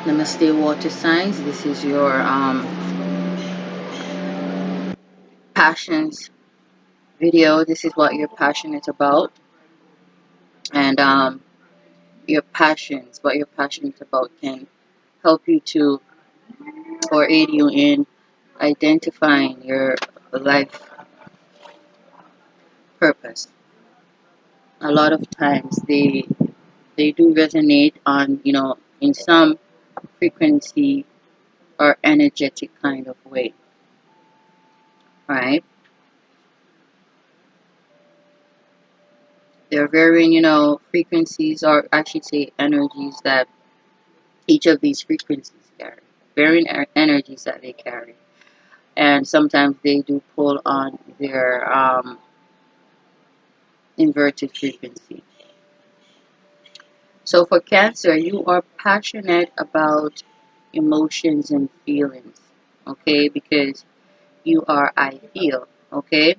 Namaste, water signs. This is your passions video. This is what you're passionate about, and your passions, what you're passionate about, can help you to or aid you in identifying your life purpose. A lot of times they do resonate on, in some frequency or energetic kind of way, right? There are varying, frequencies, or I should say energies, that each of these frequencies carry, varying energies that they carry, and sometimes they do pull on their inverted frequency. So for Cancer, you are passionate about emotions and feelings, okay, because you are I feel, okay.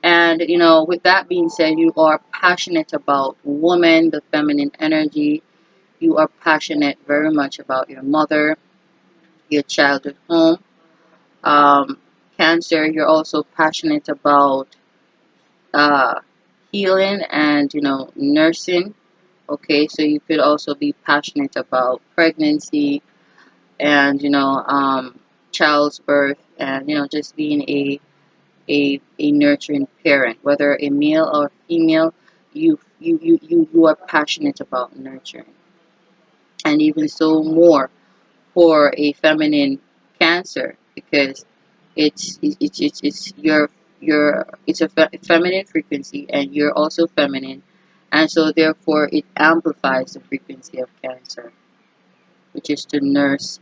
And with that being said, you are passionate about woman, the feminine energy. You are passionate very much about your mother, your childhood home. um, Cancer, you're also passionate about uh, healing and nursing. Okay, so you could also be passionate about pregnancy and child's birth, and just being a nurturing parent, whether a male or female. You are passionate about nurturing, and even so more for a feminine Cancer, because it's your it's a feminine frequency, and you're also feminine, and so therefore it amplifies the frequency of Cancer, which is to nurse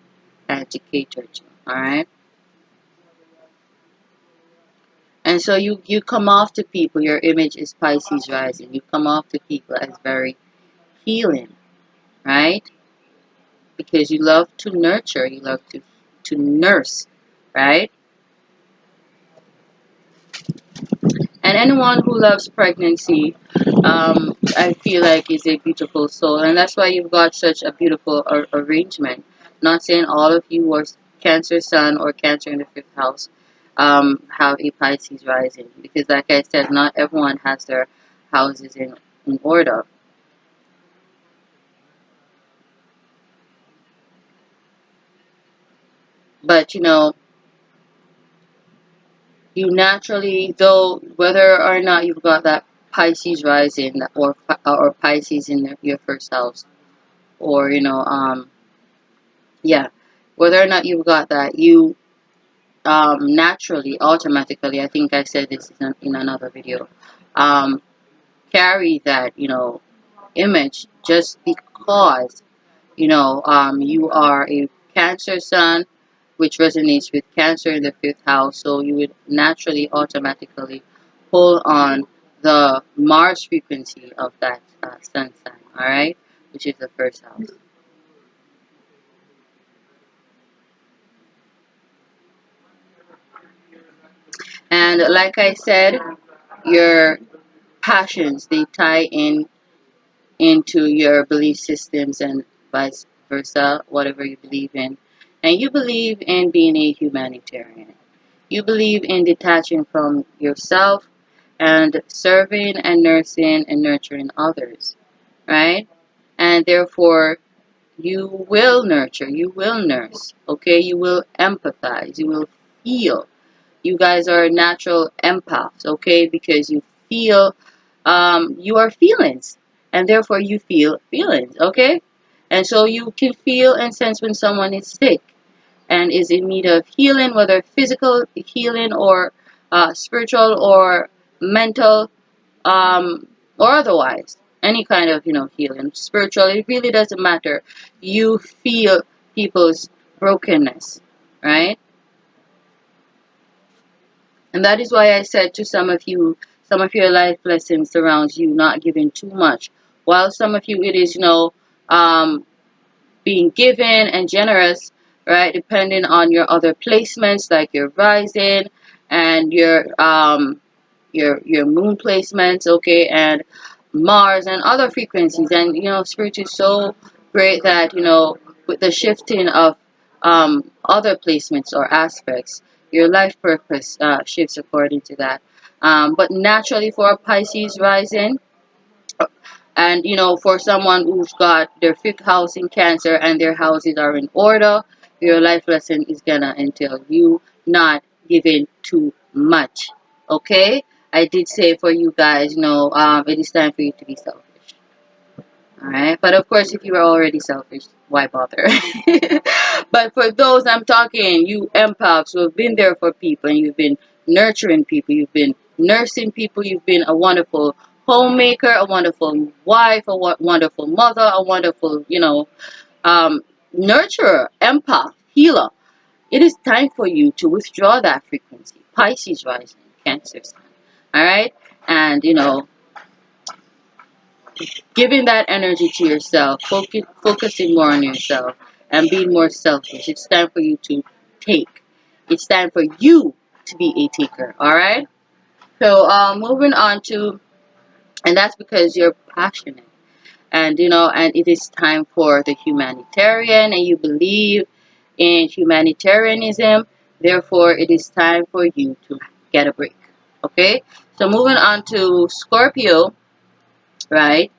and to cater to. All right, and so you come off to people. Your image is Pisces rising. You come off to people as very healing, right? Because you love to nurture, you love to nurse, right? And anyone who loves pregnancy, I feel like is a beautiful soul, and that's why you've got such a beautiful arrangement. Not saying all of you are Cancer Sun or Cancer in the fifth house have a Pisces rising, because, like I said, not everyone has their houses in order. But you naturally, though, whether or not you've got that Pisces rising or Pisces in your first house, or yeah, whether or not you've got that, you naturally, automatically, I think I said this in another video, um, carry that image, just because you are a Cancer Sun, which resonates with Cancer in the fifth house. So you would naturally, automatically pull on the Mars frequency of that Sun sign, all right, which is the first house. And like I said, your passions, they tie into your belief systems, and vice versa, whatever you believe in. And you believe in being a humanitarian. You believe in detaching from yourself and serving and nursing and nurturing others, right? And therefore, you will nurture, you will nurse, okay? You will empathize, you will feel. You guys are natural empaths, okay? Because you feel, you are feelings, and therefore you feel feelings, okay? And so you can feel and sense when someone is sick and is in need of healing, whether physical healing or spiritual or mental, or otherwise, any kind of healing, spiritual. It really doesn't matter. You feel people's brokenness, right? And that is why I said to some of you, some of your life lessons surrounds you not giving too much, while some of you it is um, being given and generous, right? Depending on your other placements, like your rising and your moon placements, okay, and Mars and other frequencies. And spirit is so great that with the shifting of other placements or aspects, your life purpose shifts according to that. But naturally, for a Pisces rising, and for someone who's got their fifth house in Cancer and their houses are in order, your life lesson is gonna entail you not giving too much. Okay? I did say for you guys, it is time for you to be selfish. Alright? But of course, if you are already selfish, why bother? But for those I'm talking, you empaths who have been there for people and you've been nurturing people, you've been nursing people, you've been a wonderful homemaker, a wonderful wife, a wonderful mother, a wonderful, um, nurturer, empath, healer. It is time for you to withdraw that frequency. Pisces rising, Cancer sun. Alright? And, giving that energy to yourself, focusing more on yourself, and being more selfish. It's time for you to take. It's time for you to be a taker. All right. So moving on to, and that's because you're passionate, and and it is time for the humanitarian, and you believe in humanitarianism. Therefore, it is time for you to get a break. Okay. So moving on to Scorpio, right?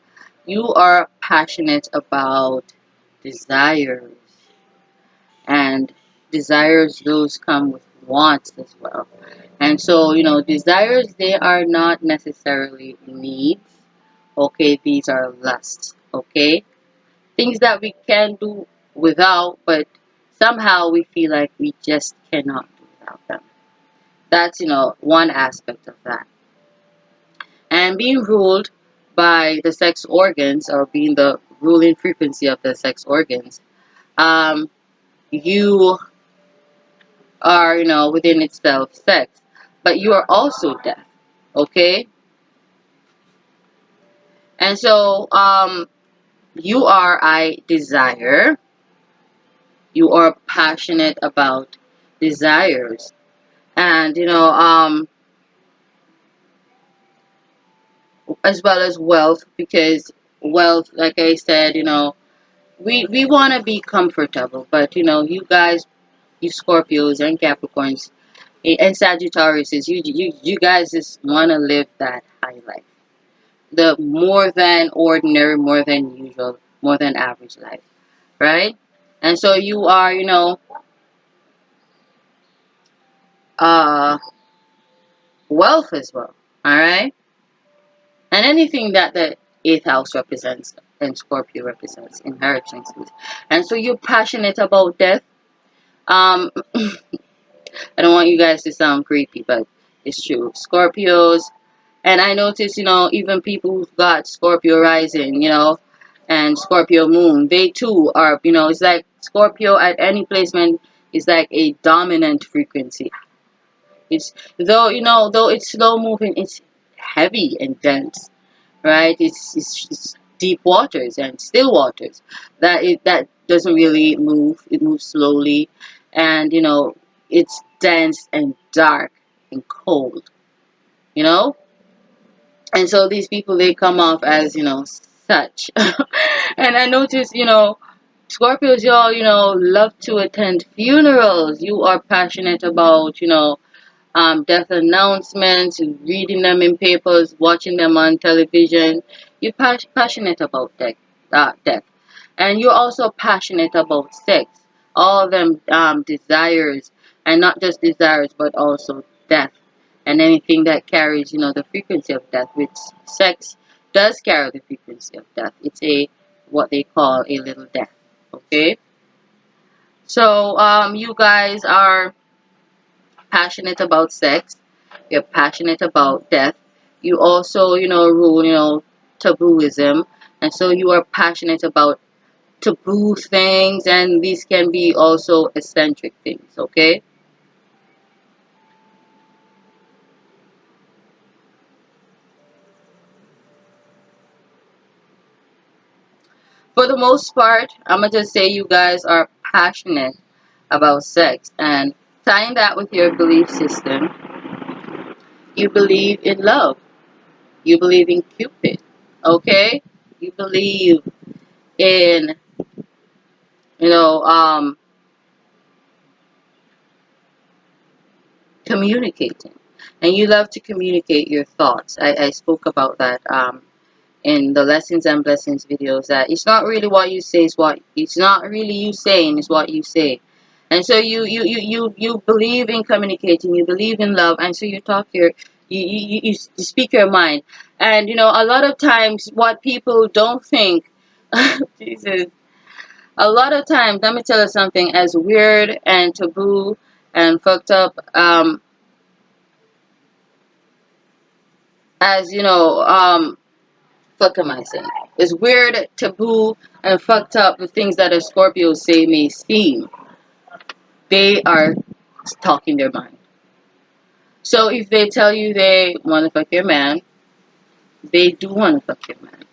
You are passionate about desires, and desires, those come with wants as well. And so, desires, they are not necessarily needs. Okay, these are lusts. Okay, things that we can do without, but somehow we feel like we just cannot do without them. That's one aspect of that. And being ruled by the sex organs, or being the ruling frequency of the sex organs, um, you are, within itself sex, but you are also death. Okay? And so, you are, I desire, you are passionate about desires, and, as well as wealth, because wealth, like I said, we want to be comfortable, but, you guys, you Scorpios and Capricorns, and Sagittarius, you guys just want to live that high life, the more than ordinary, more than usual, more than average life, right? And so you are, uh, wealth as well, all right? And anything that the eighth house represents and Scorpio represents, inheritances. And so you're passionate about death. Um, I don't want you guys to sound creepy, but it's true. Scorpios, and I notice, even people who've got Scorpio rising, and Scorpio moon, they too are, it's like Scorpio at any placement is like a dominant frequency. It's though it's slow moving, it's heavy and dense, right? It's deep waters and still waters that doesn't really move. It moves slowly, and it's dense and dark and cold. You know, and so these people, they come off as such. And I notice, Scorpios, y'all, love to attend funerals. You are passionate about death announcements, reading them in papers, watching them on television. You're passionate about death, and you're also passionate about sex. All of them desires, and not just desires, but also death, and anything that carries, the frequency of death. Which sex does carry the frequency of death. It's a what they call a little death. Okay, so you guys are passionate about sex, you're passionate about death, you also, rule, tabooism, and so you are passionate about taboo things, and these can be also eccentric things, okay? For the most part, I'm gonna just say you guys are passionate about sex, and tying that with your belief system, you believe in love, you believe in Cupid, okay? You believe in you know, communicating. And you love to communicate your thoughts. I spoke about that in the lessons and blessings videos, that it's not really what you say, is what it's not really you saying, is what you say. And so you believe in communicating, you believe in love, and so you talk your you speak your mind. And a lot of times what people don't think, Jesus, a lot of times, let me tell you something, as weird and taboo and fucked up as fuck am I saying? It's weird, taboo, and fucked up the things that a Scorpio say may seem. They are talking their mind. So if they tell you they want to fuck your man, they do want to fuck your man.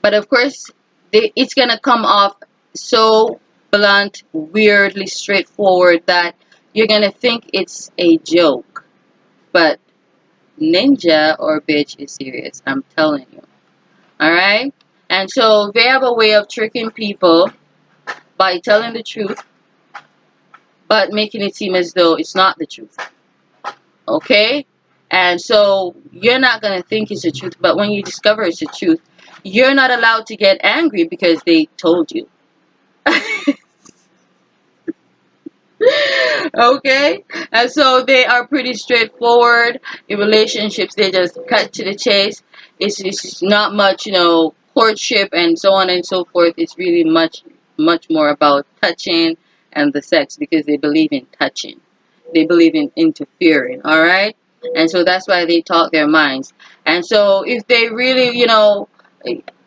But of course, it's gonna come off so blunt, weirdly straightforward that you're gonna think it's a joke. But ninja or bitch is serious. I'm telling you. All right. And so they have a way of tricking people by telling the truth, but making it seem as though it's not the truth. Okay? And so you're not going to think it's the truth, but when you discover it's the truth, you're not allowed to get angry because they told you. Okay? And so they are pretty straightforward. In relationships, they just cut to the chase. It's just not much, courtship and so on and so forth. It's really much more about touching and the sex, because they believe in touching. They believe in interfering, all right? And so that's why they talk their minds. And so if they really,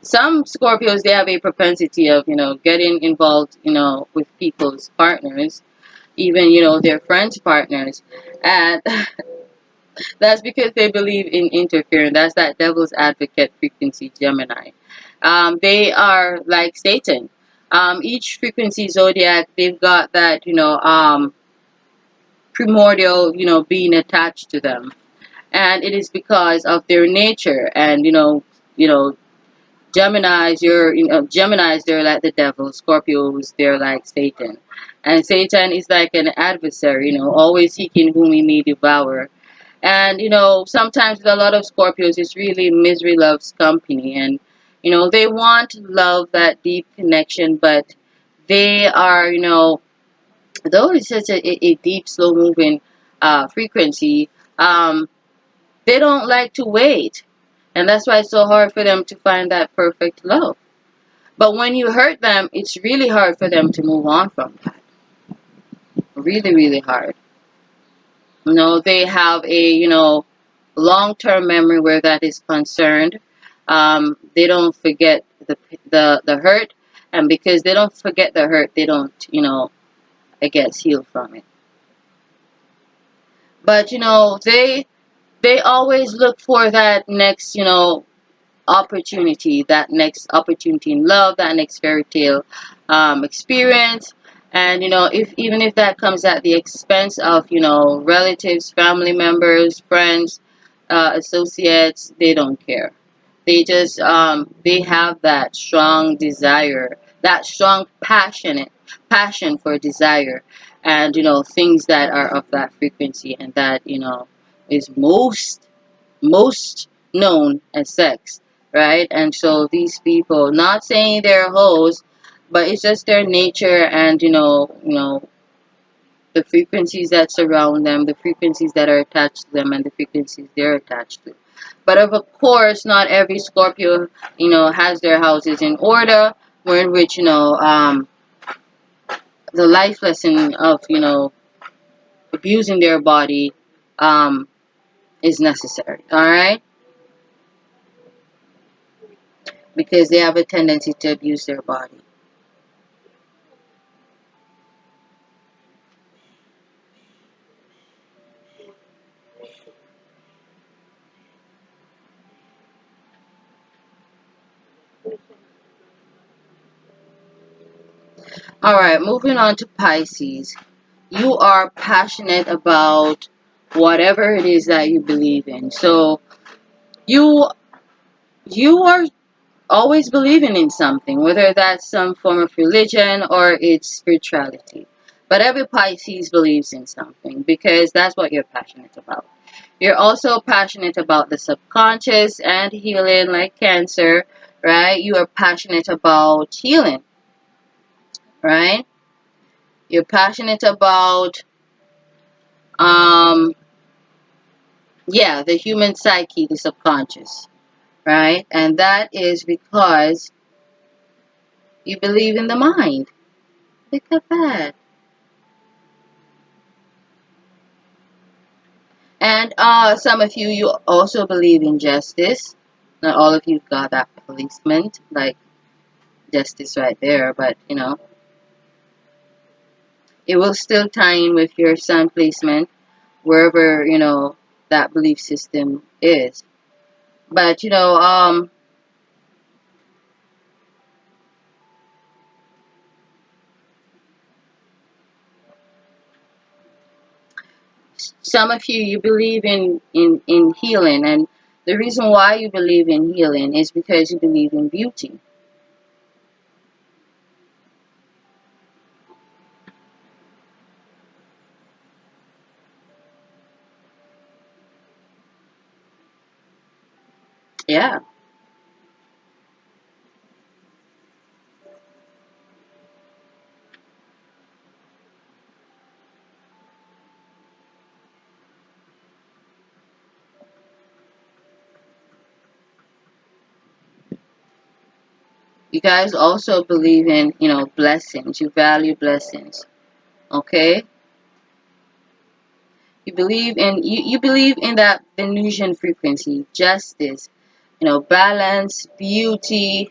some Scorpios, they have a propensity of, getting involved, with people's partners, even their friends' partners, and that's because they believe in interfering. That's that devil's advocate frequency, Gemini. They are like Satan. Each frequency zodiac, they've got that primordial being attached to them, and it is because of their nature. And Gemini's, they're like the devil. Scorpios, they're like Satan. And Satan is like an adversary, always seeking whom he may devour. And sometimes with a lot of Scorpios, it's really misery loves company. And they want love, that deep connection, but they are, though it's such a deep, slow moving frequency, they don't like to wait. And that's why it's so hard for them to find that perfect love. But when you hurt them, it's really hard for them to move on from that. Really, really hard. They have a, long-term memory where that is concerned. They don't forget the hurt. And because they don't forget the hurt, they don't, I guess, heal from it. But, they always look for that next, opportunity, that next opportunity in love, that next fairy tale experience. And if even if that comes at the expense of relatives, family members, friends, associates, they don't care. They just they have that strong desire, that strong passion for desire, and things that are of that frequency, and that is most known as sex, right? And so these people, not saying they're hoes, but it's just their nature, and the frequencies that surround them, the frequencies that are attached to them, and the frequencies they're attached to. But of course, not every Scorpio, has their houses in order, where in which the life lesson of abusing their body is necessary. All right, because they have a tendency to abuse their body. All right, moving on to Pisces. You are passionate about whatever it is that you believe in. So you you are always believing in something, whether that's some form of religion or it's spirituality. But every Pisces believes in something because that's what you're passionate about. You're also passionate about the subconscious and healing, like Cancer, right? You are passionate about healing, right? You're passionate about, um, yeah, the human psyche, the subconscious, right? And that is because you believe in the mind. Look at that. And some of you, you also believe in justice. Not all of you got that placement, like justice right there, but it will still tie in with your sun placement, wherever, that belief system is. But, some of you, you believe in healing, and the reason why you believe in healing is because you believe in beauty. Yeah. You guys also believe in, blessings. You value blessings. Okay? You believe in that Venusian frequency, justice, balance, beauty.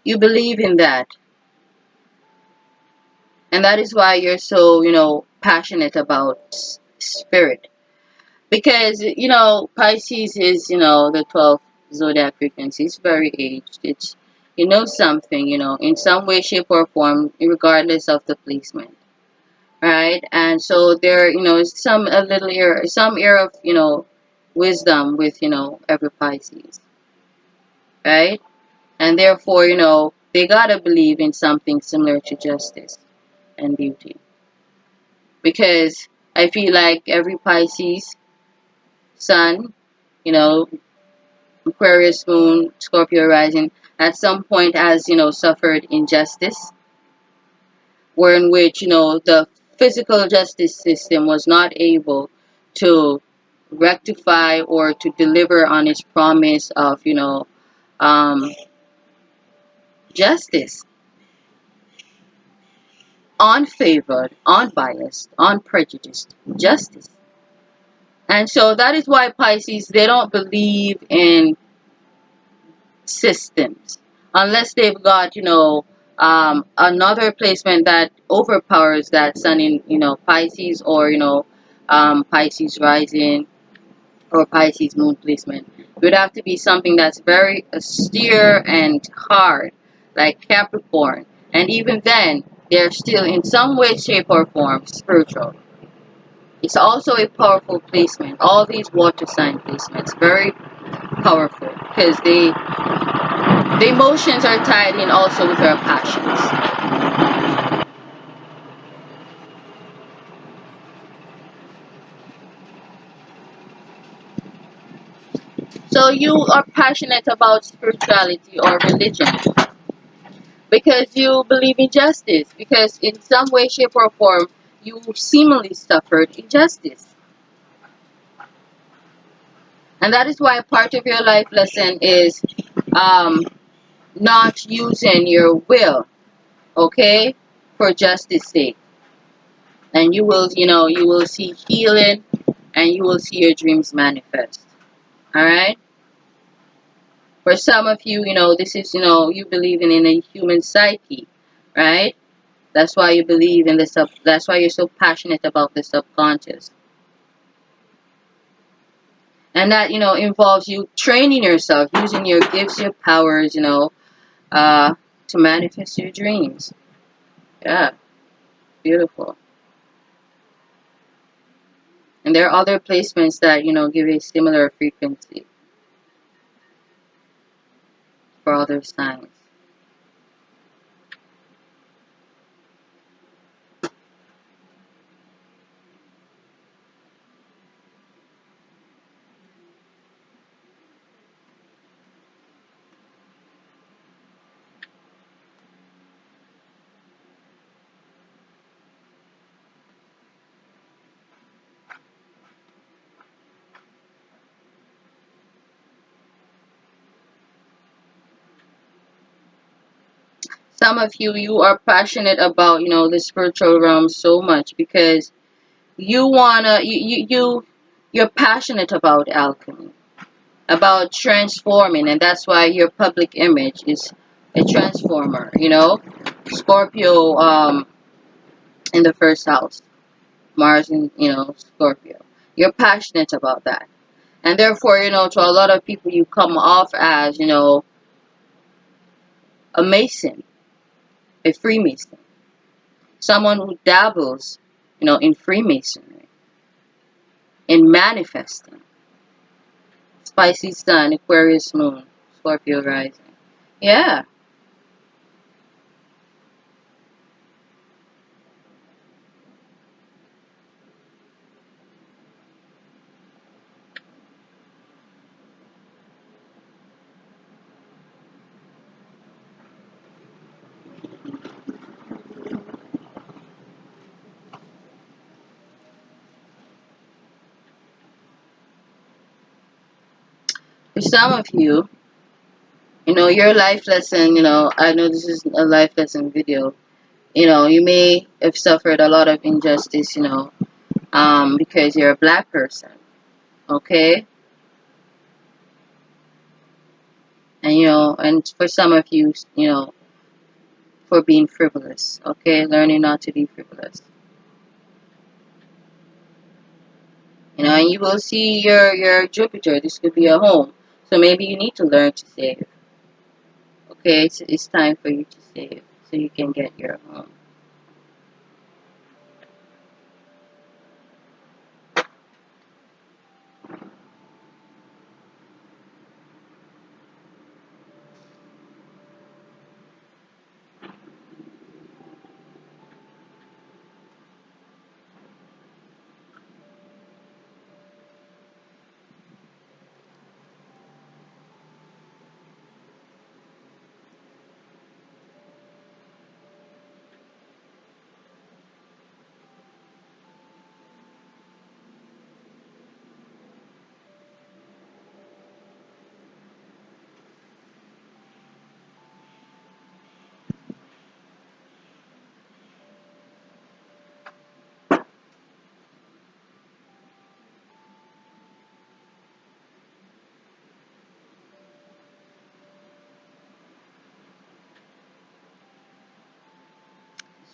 You believe in that. And that is why you're so, passionate about spirit. Because, Pisces is, the 12th zodiac frequency. It's very aged. It's, something, in some way, shape, or form, regardless of the placement. Right? And so there, is some a little air, some air of, wisdom with, every Pisces. Right? And therefore, they gotta believe in something similar to justice and beauty. Because I feel like every Pisces, Sun, you know, Aquarius moon, Scorpio rising, at some point has, suffered injustice, where in which, the physical justice system was not able to rectify or to deliver on its promise of, um, justice, unfavored, unbiased, unprejudiced justice. And so that is why Pisces, they don't believe in systems unless they've got another placement that overpowers that sun in Pisces, or Pisces rising or Pisces moon placement. It would have to be something that's very austere and hard, like Capricorn, and even then they're still in some way, shape, or form spiritual. It's also a powerful placement. All these water sign placements very powerful because the emotions are tied in also with our passions. So you are passionate about spirituality or religion because you believe in justice, because in some way, shape, or form you seemingly suffered injustice. And that is why part of your life lesson is um, not using your will, okay, for justice sake. And you will see healing, and you will see your dreams manifest. All right. For some of you, this is, you believe in a human psyche, right? That's why you believe in the that's why you're so passionate about the subconscious. And that, involves you training yourself, using your gifts, your powers, uh, to manifest your dreams. Yeah, beautiful. And there are other placements that, give a similar frequency. for other signs. Some of you, you are passionate about, the spiritual realm so much because you wanna, you're passionate about alchemy, about transforming, and that's why your public image is a transformer. Scorpio, in the first house, Mars in, Scorpio. You're passionate about that, and therefore, to a lot of people, you come off as, a Mason, a Freemason, someone who dabbles, in Freemasonry, in manifesting. Pisces Sun, Aquarius Moon, Scorpio rising. Yeah. For some of you, your life lesson, I know this is a life lesson video. You may have suffered a lot of injustice, because you're a black person, okay? And, and for some of you, for being frivolous, okay? Learning not to be frivolous. And you will see your Jupiter. This could be a home. So maybe you need to learn to save. Okay, it's time for you to save so you can get your home.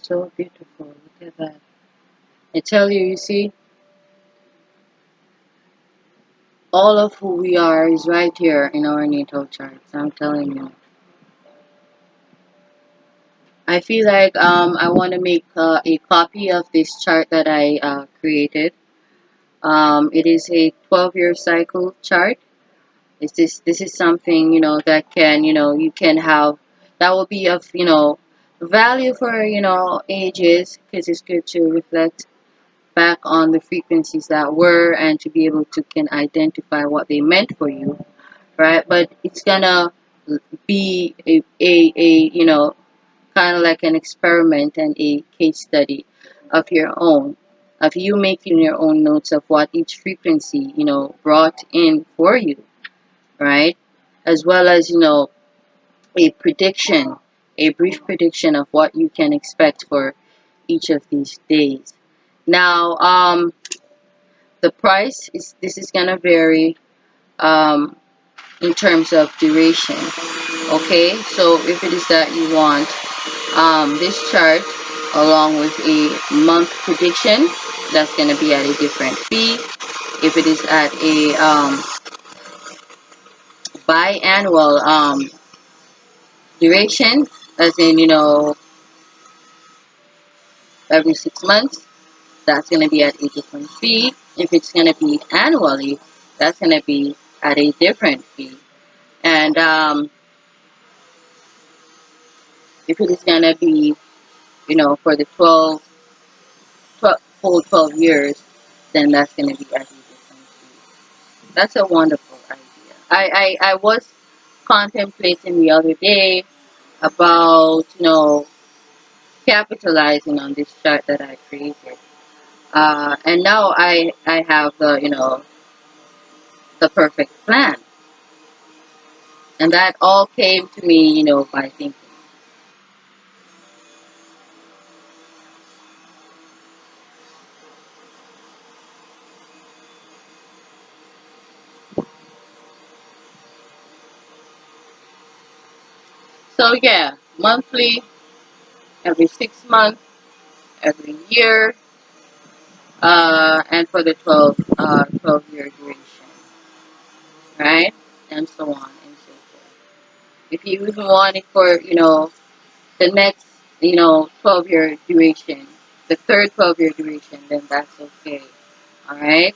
So beautiful. Look at that. I tell you, you see, all of who we are is right here in our natal charts. I'm telling you. I feel like I want to make a copy of this chart that I created. It is a 12-year cycle chart. This is something that can you can have that will be of value for ages because it's good to reflect back on the frequencies that were and to be able to can identify what they meant for you, right? But it's gonna be a kind of like an experiment and a case study of your own, of you making your own notes of what each frequency brought in for you, right? As well as a prediction, a brief prediction of what you can expect for each of these days. Now, the price is this is gonna vary um, in terms of duration. Okay, so if it is that you want this chart along with a month prediction, that's gonna be at a different fee. If it is at a biannual duration, as in every 6 months, that's gonna be at a different fee. If it's gonna be annually, that's gonna be at a different fee. And If it is gonna be, for the 12 full 12 years, then that's gonna be as you different. That's a wonderful idea. I was contemplating the other day about, capitalizing on this chart that I created. And now I have the perfect plan. And that all came to me, by thinking. So yeah, monthly, every 6 months, every year, and for the 12-year duration, right? And so on and so forth. If you even want it for, the next, 12-year duration, the third 12-year duration, then that's okay. All right.